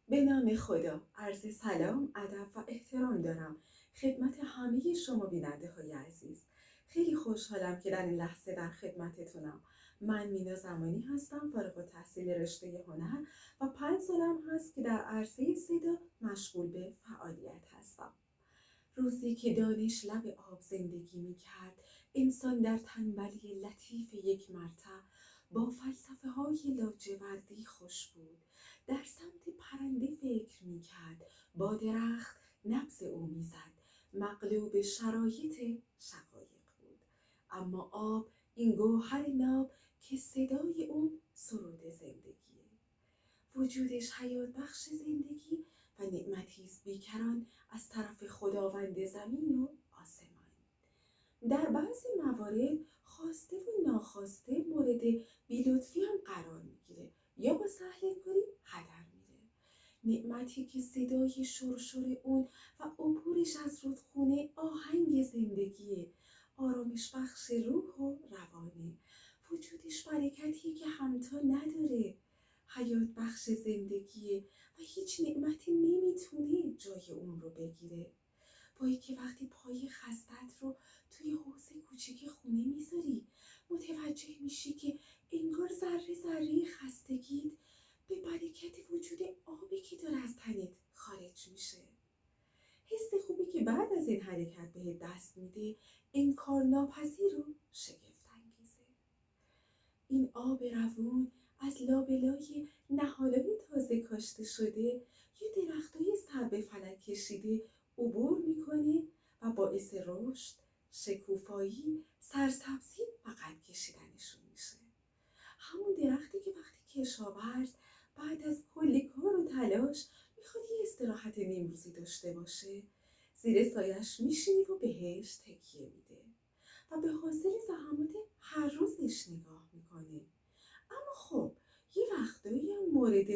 به نام خدا، عرض سلام، ادب و احترام دارم خدمت همه شما بیننده های عزیز. خیلی خوشحالم که در این لحظه در خدمتتونم. من مینا زمانی هستم، فارغ التحصیل رشته هنر و 5 سالم هست که در عرصه صدا مشغول به فعالیت هستم. روزی که دانش لب آب زندگی می کرد، انسان در تنبلی لطیف یک مرتع با فلسفه های لاجوردی خوش بود. در سمت پرنده فکر می کرد، با درخت نبض او می زد. مغلوب شرایط شقایق بود. اما آب، این گوهر ناب که صدای اون سرود زندگیه. وجودش حیات بخش زندگی و نعمتی است بیکران از طرف خداوند زمین و آسمان. در بعضی موارد خواسته و ناخواسته مورد بی‌لطفی هم قرار میگیره یا با سهل‌انگاری هدر میره. نعمتی که صدای شرشر اون و عبورش از رودخونه آهنگ زندگیه، آرامش بخش روح و روانه. وجودش برکتیه که همتا نداره، حیات بخش زندگیه و هیچ نعمتی نمیتونه جای اون رو بگیره. با اینکه وقتی پای خستت رو توی حوض کوچیک خونه میذاری، متوجه میشی که انگار ذره ذره خستگیت به برکت وجود آبی که داره از تنت خارج میشه. حس خوبی که بعد از این حرکت بهت دست میده انکار ناپذیر و شگفت انگیزه. این آب روون از لابلای نهالای تازه کاشته شده یا درختای سر به فلک کشیده عبور میکنه و باعث رشد، شکوفایی، سرسبزی و قد کشیدنشون میشه. همون درختی که وقتی کشاورز بعد از کلی کار و تلاش میخواد یه استراحت نیمروزی داشته باشه، زیر سایش میشینه و بهش تکیه میده و به حاصل زحمات هر روزش نگاه میکنه. اما خب یه وقتایی هم مورد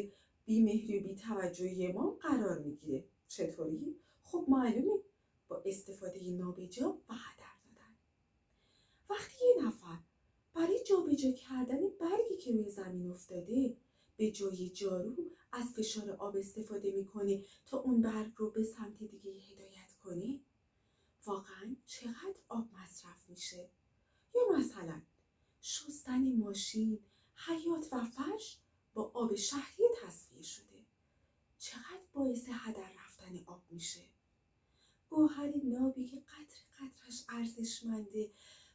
بیمهری و بی‌توجهی ما قرار میگیره. چطوری؟ خب معلومه، با استفاده نابجا و هدر دادن. وقتی یه نفر برای جابجا کردن برگی که روی زمین افتاده به جای جارو از فشار آب استفاده میکنه تا اون برگ رو به سمت دیگه هدایت کنه، واقعا چقدر آب مصرف میشه؟ یا مثلا شستن ماشین، حیاط و فرش با آب شهری تصفیه شده، چقدر باعث هدر رفتن آب میشه؟ گوهر نابی که قطر قطرش ارزشمنده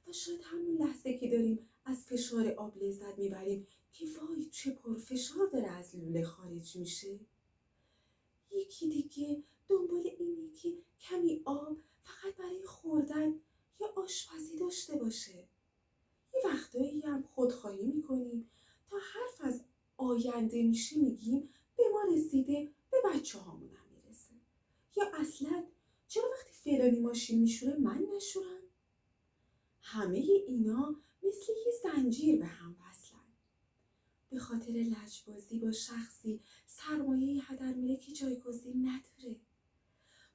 و شاید همون لحظه که داریم از فشار آب لذت میبریم که وای چه پرفشار داره از لوله خارج میشه. یکی دیگه دنبال اینه که کمی آب فقط برای خوردن یا آشپزی داشته باشه. یه وقتایی هم خودخواهی میکنیم، تا حرف از آینده میشه میگیم به ما رسیده، به بچه هامون هم میرسه. یا اصلا چرا وقتی فلانی ماشین میشوره من نشورم؟ همه اینا مثل یه زنجیر به هم وصلن. به خاطر لجبازی با شخصی سرمایه هدر میره که جایگزین نداره.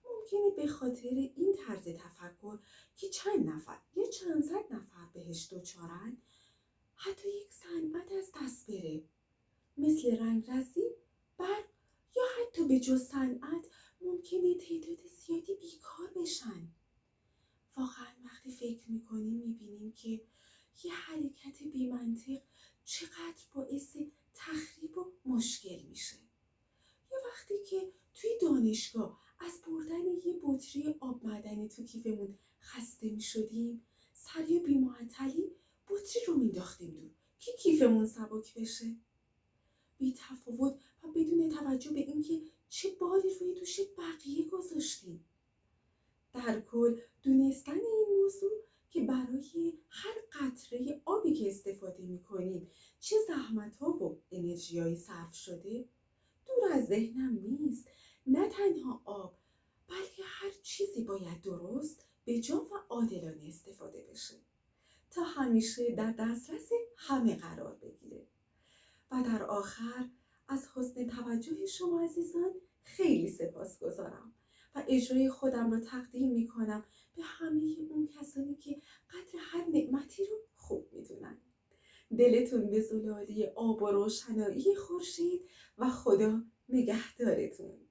ممکنه به خاطر این طرز تفکر که چند نفر یا چند صد نفر بهش دچارن، حتی یک صنعت از دست بره، مثل رنگرزی، برق یا حتی به جز صنعت ممکنه تعداد زیادی بیکار بشن. واقعا وقتی فکر میکنیم میبینیم که یه حرکت بی‌منطق چقدر باعث تخریب و مشکل میشه. یا وقتی که توی دانشگاه از بردن یه بطری آب معدنی تو کیفمون خسته میشدیم، سریع بی‌معطلی بطری رو مینداختیم دور که کیفمون سبک بشه. بی تفاوت و بدون توجه به اینکه چه باری روی دوش بقیه گذاشتیم. در کل دونستن این موضوع که برای هر قطره آبی که استفاده میکنیم چه زحمت‌ها و انرژی‌هایی صرف شده دور از ذهنم نیست. نه تنها آب، بلکه هر چیزی باید درست، بجا و عادلانه استفاده بشه تا همیشه در دسترس همه قرار بگیره. و در آخر از حسن توجه شما عزیزان خیلی سپاسگزارم و اجرای خودم رو تقدیم میکنم به همه اون کسانی که قدر هر نعمتی رو خوب میدونن. دلتون به زلالی آب و روشنایی خورشید و خدا نگهدارتون.